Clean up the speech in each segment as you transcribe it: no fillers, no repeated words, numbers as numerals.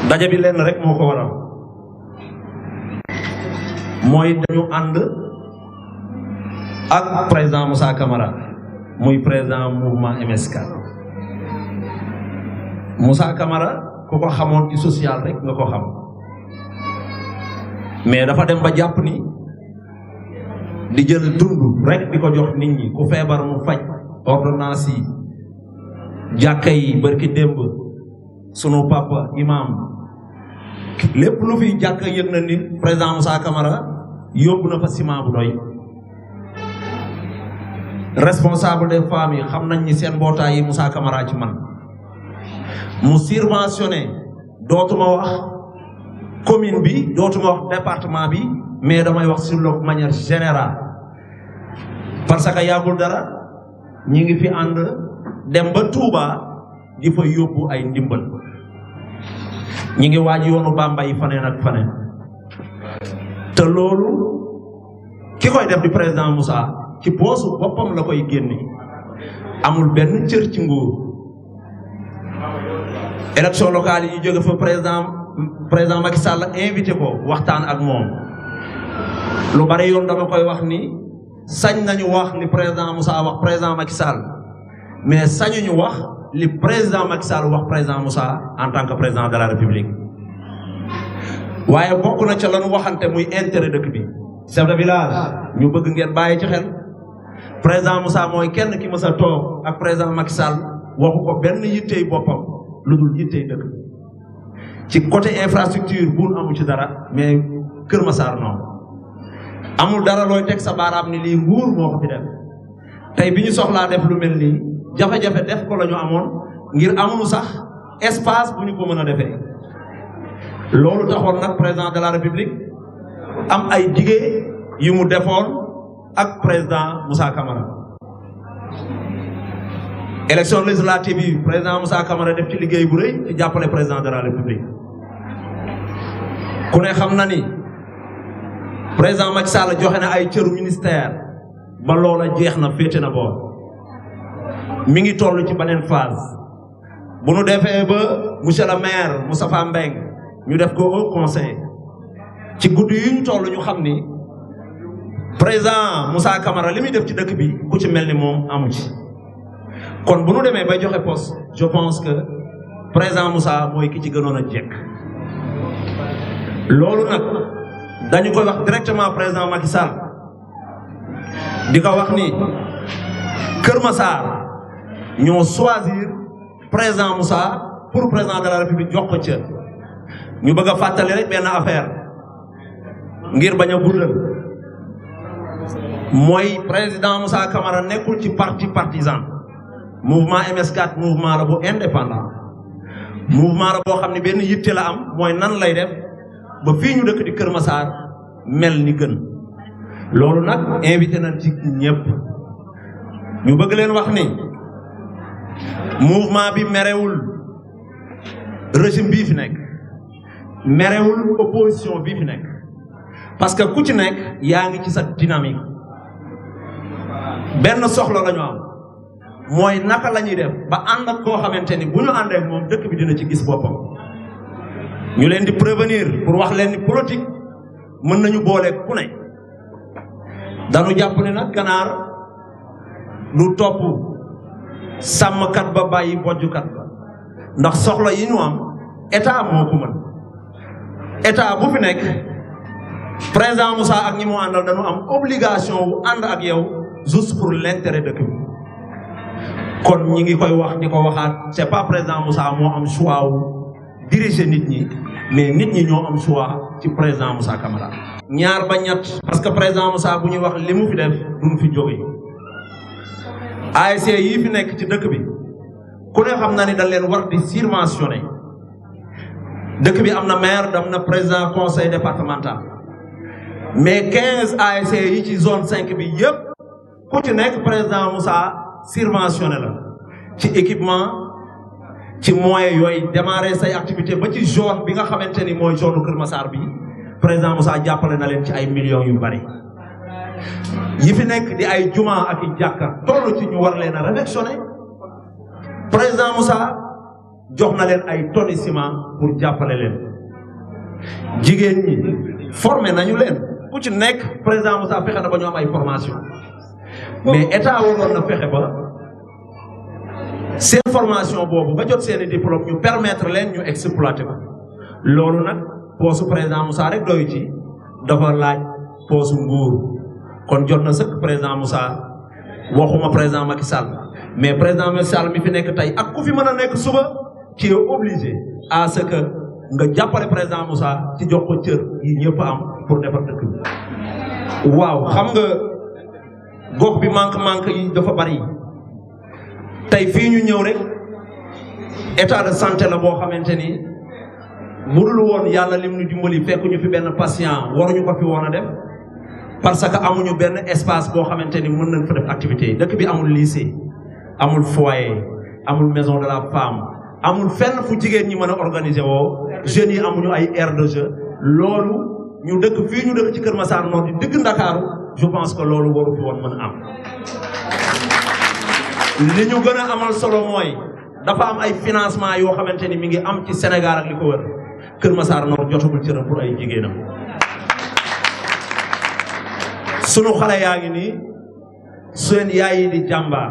daje bi lenn rek moo ko waral mooy dañu ànd ak président Moussa Camara muy président mouvement MSK. Moussa Camara ku ko xamoon ci social rek nga ko xam mais dafa dem ba jàpp ni di jël dund rek di ko jox nit ñi ku feebar mu faj ordonnance yi jàkka yi barki démb sunu papa imam lépp lu fi jàkka yëg na ni président Moussa Camara yóbbu na fa ciment bu doy. responsable des femmes yi xam nañ ni seen mbootaay yi Moussa Camara ci man mu subventionné dootuma wax commune bi dootuma wax département bi mais damay wax sur la manière générale parce que yàggul dara ñi ngi fi ànd dem ba Touba di fa yóbbu ay ndimbal ñi ngi waaj yoonu Bambey faneen ak faneen te loolu ki koy def di président Moussa ci poosu boppam la koy génne amul benn cër ci nguur. élection locale yi ñu jóge fa président Macky Sall invité ko waxtaan ak moom lu bari yoon dama koy wax ni sañ nañu wax li président Moussa wax président Macky Sall mais sañuñu wax li président Macky Sall wax président Moussa en tant que président de la République. waaye bokk na ca lañu waxante muy intérêt dëkk bi chef de village ñu bëgg ngeen bàyyi ci xel président Moussa mooy kenn ki mës a toog ak président Macky Sall waxu ko benn yittey boppam lu dul yittey dëkk ci côté infrastructure buun amu ci dara mais Kër Massar noonu amul dara looy teg sa baaraam ni lii nguur moo ko fi def tey bi ñu soxlaa def lu mel nii jafe-jafe def ko la ñu amoon ngir amuñu sax espace bu ñu ko mën a defee loolu taxoon nag président de la République am ay dige yu mu defoon ak président Moussa Camara. élection législative yi président Moussa Camara def ci liggéey bu rëy ci jàppale président de la République ku ne xam na ni président Macky Sall joxe na ay cëru ministère ba loola jeex na féete na boor mi ngi toll ci beneen phase bu nu defee ba monsieur le maire Moustapha Mbengue ñu def ko au conseil ci guddi yu ñu toll ñu xam ni président Moussa Camara li muy def ci dëkk bi ku ci mel ni moom amu ci. kon bu nu demee bay joxe poste je pense que président Moussa mooy ki ci gënoon a jekk loolu nag dañu koy wax directement président Macky Sall di ko wax ni Kër Massar ñoo choisir président Moussa pour président de la République jox ko cër ñu bëgg a fàttali rek benn affaire ngir bañ a guddal mooy président Moussa Camara nekkul ci parti partisan. mouvement MS4 mouvement la bu indépendant mouvement la boo xam ne benn yitte la am mooy nan lay def ba fii ñu dëkk di Kër Massar mel ni gën loolu nag invité nañ ci ñëpp ñu bëgg leen wax ni mouvement bi merewul régime bii fi nekk merewul opposition bii fi nekk parce que ku ci nekk yaa ngi ci sa dynamique benn soxla la ñu am mooy naka la ñuy def ba ànd ak koo xamante ni bu ñu àndee ak moom dëkk bi dina ci gis boppam ñu leen di prévenir pour wax leen ni politique mën nañu boole ku ne dañu jàpp ne nag ganaar du topp sàmmkat ba bàyyi bojjukat ba ndax soxla yi ñu am état moo ko mën état bu fi nekk président Moussa ak ñi mu àndal dañu am obligation wu ànd ak yow juste pour l'intérêt dëkk bi kon ñi ngi koy wax di ko waxaat c'est pas président Moussa moo am choix wu diriger nit ñi mais nit ñi ñoo am choix ci président Moussa Camara. ñaar ba ñett parce que président Moussa bu ñuy wax li mu fi def duñ fi jóge ASC yi fi nekk ci dëkk bi ku ne xam na ni dañ leen war di subventionné dëkk bi am na maire am na président conseil départemental mais 15 ASC yi ci zone 5 bi yëpp ku ci nekk président Moussa subventionné la ci équipement ci moyens yooyu démarrer say activité ba ci zone bi nga xamante ni mooy zone Kër Massar bi président Moussa jàppale na leen ci ay millions yu bari yi fi nekk di ay juma ak i jàkka toll ci ñu war leen a réfectionné président Moussa jox na leen ay tonnes ciment pour jàppale leen jigéen ñi formé nañu leen ku ci nekk président Moussa fexe na ba ñu am ay formation mais état waroon na fexe ba seen formation boobu ba jot seeni diplôme ñu permettre leen ñu exploiter ko loolu nag poosu président Moussa rek doyu ci dafa laaj poosu nguur kon jot na sëkk président Moussa waxuma président Macky Sall mais président Macky Sall mi fi nekk tey ak ku fi mën a nekk suba ci est obligé à ce que nga jàppale président Moussa ci jox ko cër yi ñëpp am pour defar dëkk bi waaw xam nga gox bi manque yi dafa bari tey fii ñu ñëw rek état de santé la boo xamante ni budul woon yàlla lim ñu dimbali fekk ñu fi benn patient waruñu ko fi woon a def parce que amuñu benn espace boo xamante ni mën nañ fa def activité dëkk bi amul lycée amul foyer amul maison de la femme amul fenn fu jigéen ñi mën a organiser woo jeunes yi amuñu ay aire de jeu loolu ñu dëkk fii ñu dëkk ci Kër Massar Nord di dëkk Ndakaaru je pense que loolu waru fi woon mën a am li ñu gën a amal solo mooy dafa am ay financement yoo xamante ni mi ngi am ci Sénégal ak li ko wër Kër Massar Nord jotagul cëram pour ay jigéenam sunu xale yaa ngi nii seen yaay yi di jàmbaar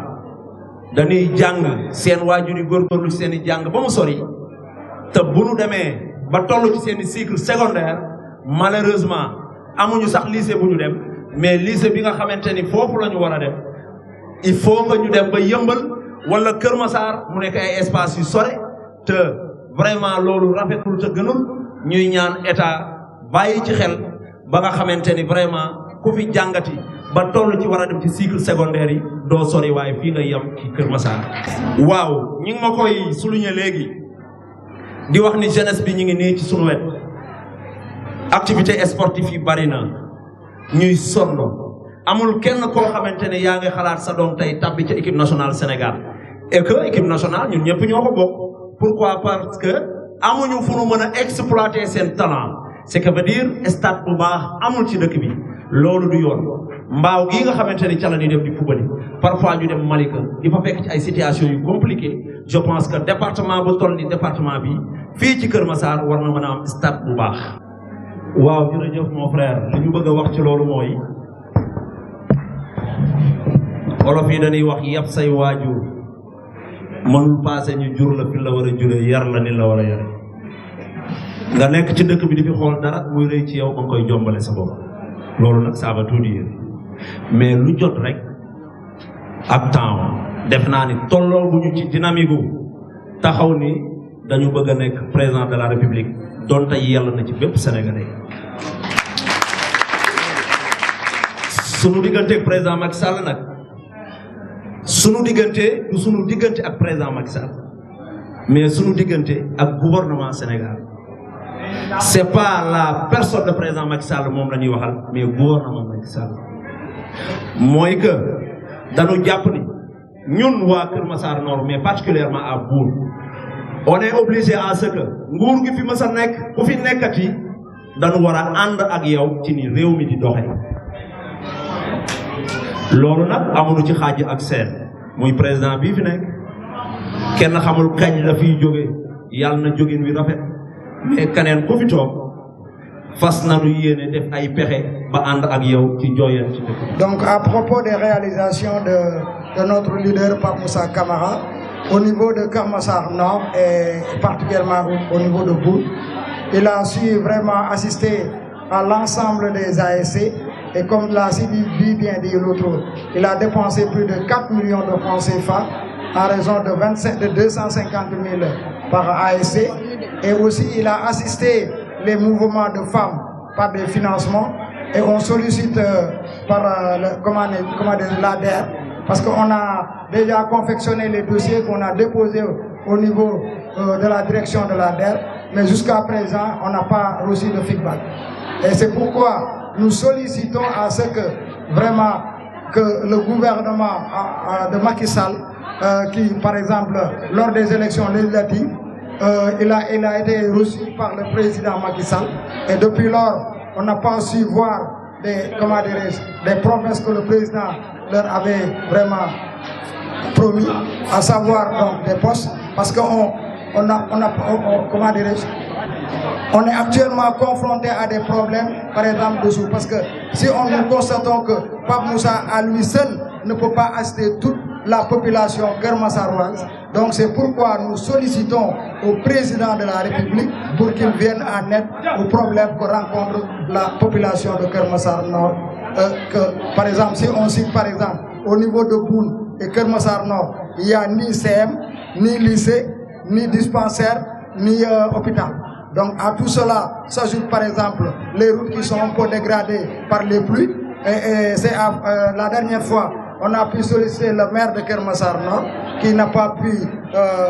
dañuy jàng seen waajur yi góorgóorlu seen i jàng ba mu sori te bu nu demee ba toll ci seen i cycle secondaire malheureusement amuñu sax lycée bu ñu dem mais lycée bi nga xamante ni foofu la ñu war a dem il faut que ñu dem ba Yëmbal wala Kër Massar mu nekk ay espace yu sore te vraiment loolu rafetul te gënul ñuy ñaan état bàyyi ci xel ba nga xamante ni vraiment ku fi jàngati ba toll ci war a dem ci cycle secondaire yi doo sori waaye fii nga yem ci Kër Massar. waaw ñi ngi ma koy souligner léegi di wax ni jeunesse bi ñu ngi nii ci sunu wet activité sportive yi bari na ñuy sonn amul kenn koo xamante ne yaa ngi xalaat sa doom tey tabbi ci équipe nationale Sénégal et que équipe nationale ñun ñëpp ñoo ko bokk pourquoi parce que amuñu fu nu mën a exploiter seen talent ce que veut dire stade bu baax amul ci dëkk bi loolu du yoon mbaaw gii nga xamante ni ca la ñuy dem di fubali parfois ñu dem Malika di fa fekk ci ay situation yu compliqué je pense que département bu toll ni département bi fii ci Kër Massar war na mën a am stade bu baax. waaw jërëjëf mon frère li ñu bëgg a wax ci loolu mooy wolof yi dañuy wax yab say waajur mënul passé ñu jur la fi la war a juree yar la ni la war a yare nga nekk ci dëkk bi di fi xool dara muy rëy ci yow ba nga koy jombale sa bopp loolu nag ça va tout dire mais lu jot rek ak temps def naa ni tolloo bu ñu ci dynamique gu taxaw ni dañu bëgg a nekk président de la république donte yàlla na ci bépp sénégalais sunu diggante président Macky Sall nag sunu diggante du sunu diggante ak président Macky Sall mais sunu diggante ak gouvernement Sénégal c'est pas la personne de président Macky Sall moom la ñuy waxal mais gouvernement Macky Sall mooy que dañu jàpp ni ñun waa Kër Massar Nord mais particulièrement à Bour on est obligé à ce que nguur gi fi mës a nekk ku fi nekkati dañu war a ànd ak yow ci ni réew mi di doxe loolu nag amuñu ci xaaj ak seen muy président bii fi nekk kenn xamul kañ la fiy jóge yàlla na jógin wi rafet mais keneen ku fi toog fas nañu yéene def ay pexe ba ànd ak yow ci jooyal ci dëkk. Donc à propos des réalisations de notre leader Pape Moussa Camara au niveau de Kër Massar Nord et particulièrement au niveau de Bour, il a su vraiment assister à l'ensemble des ASC et comme l'a si bien dit l'autre, il a dépensé plus de 4 millions de francs CFA en raison de 250 000 par ASC et aussi il a assisté les mouvements de femmes par des financements et on sollicite par l'ADER parce qu'on a déjà confectionné les dossiers qu'on a déposés au niveau de la direction de l'ADER, mais jusqu'à présent on n'a pas reçu de feedback. Et c'est pourquoi nous sollicitons à ce que vraiment que le gouvernement de Macky Sall, qui par exemple lors des élections législatives, il a été reçu par le président Macky Sall et depuis lors on n'a pas su voir des promesses que le président leur avait vraiment promis, à savoir donc des postes, parce qu'on comment dirais-je, on est actuellement confronté à des problèmes, par exemple, dessous. Parce que si nous constatons que Pape Moussa à lui seul ne peut pas assister toute la population kermassaroise, donc c'est pourquoi nous sollicitons au président de la République pour qu'il vienne en aide aux problèmes que rencontre la population de Kermassar Nord. Par exemple, si on cite par exemple au niveau de Boune et Kermassar Nord, il n'y a ni CM, ni lycée, ni dispensaire, ni hôpital. Donc à tout cela s'ajoute par exemple les routes qui sont un peu dégradées par les pluies. Et c'est la dernière fois, on a pu solliciter le maire de Kermassar Nord qui n'a pas pu,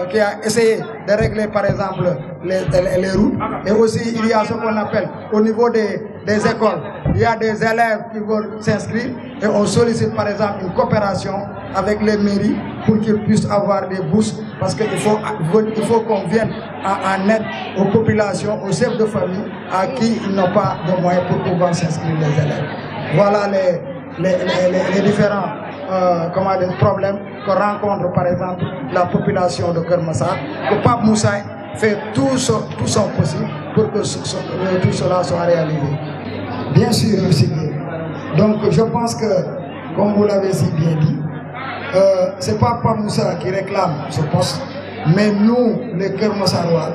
qui a essayé de régler par exemple les routes. Et aussi il y a ce qu'on appelle au niveau des écoles, il y a des élèves qui veulent s'inscrire et on sollicite par exemple une coopération avec les mairies pour qu'ils puissent avoir des bourses parce qu'il faut qu'on vienne en aide aux populations, aux chefs de famille à qui ils n'ont pas de moyens pour pouvoir s'inscrire les élèves. Voilà les différents problèmes que rencontre par exemple la population de Kermassar, que Pape Moussa fait tout son possible pour que tout cela soit réalisé. Bien sûr, aussi. Donc je pense que, comme vous l'avez si bien dit, c'est pas Pape Moussa qui réclame ce poste, mais nous, les Kermassarois,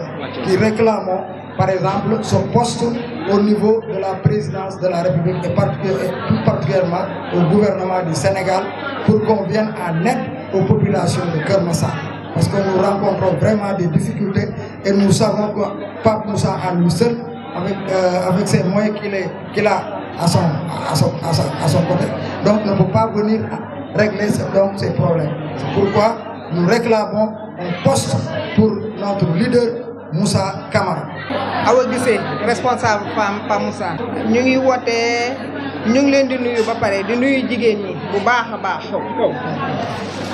qui réclamons par exemple ce poste au niveau de la présidence de la République et plus particulièrement au gouvernement du Sénégal pour qu'on vienne en aide aux populations de Kermassar. Parce que nous rencontrons vraiment des difficultés et nous savons que Pape Moussa à lui seul, avec ses moyens qu'il a à son côté, donc ne peut pas venir régler ces problèmes. C'est pourquoi nous réclamons un poste pour notre leader Moussa Camara. Awa Guissé responsable femme Pape Moussa ñu ngi wootee ñu ngi leen di nuyu ba pare di nuyu jigéen ñi bu baax a baax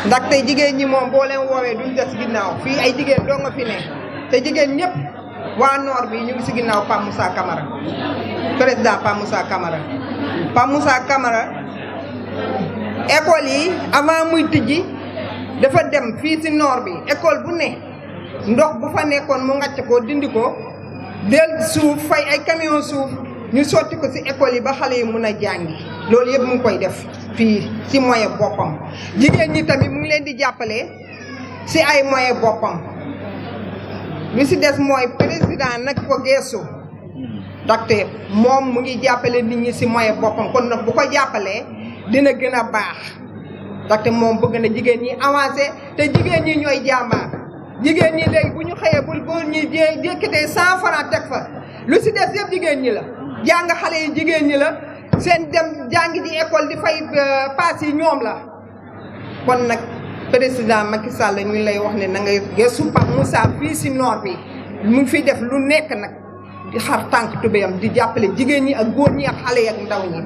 ndaxte jigéen ñi moom boo leen woowee duñ des ginnaaw fii ay jigéen doo nga fi ne te jigéen ñëpp waa Nord bi ñu ngi si ginnaaw Pape Moussa Camara président Pape Moussa Camara. Pape Moussa Camara école yi avant muy tijji dafa dem fii si Nord bi école bu ne ndox bu fa nekkoon mu ngàcc ko dindi ko del suuf fay ay camion suuf ñu sotti ko ci école yi ba xale yi mun a jàngi loolu yëpp mu ngi koy def fii ci moyen boppam jigéen ñi tamit mu ngi leen di jàppale ci ay moyen boppam lu ci des mooy président nag ko geesu ndaxte moom mu ngi jàppale nit ñi ci moyen boppam kon nag bu ko jàppalee dina gën a baax ndaxte moom bëgg na jigéen ñi avancé te jigéen ñi ñooy jàmbaar jigéen ñi léegi bu ñu xëyee bul góor ñi jékkatee 100 francs teg fa lu ci des yëpp jigéen ñi la jàng xale yi jigéen ñi la seen dem jàngi ji école di fay paas yi ñoom la kon nag président Macky Sall ñu lay wax ne na ngay gëstu Pape Moussa fii ci Nord bi mu ngi fiy def lu nekk nag di xar tànk tubéyam di jàppale jigéen ñi ak góor ñi ak xale yi ak ndaw ñi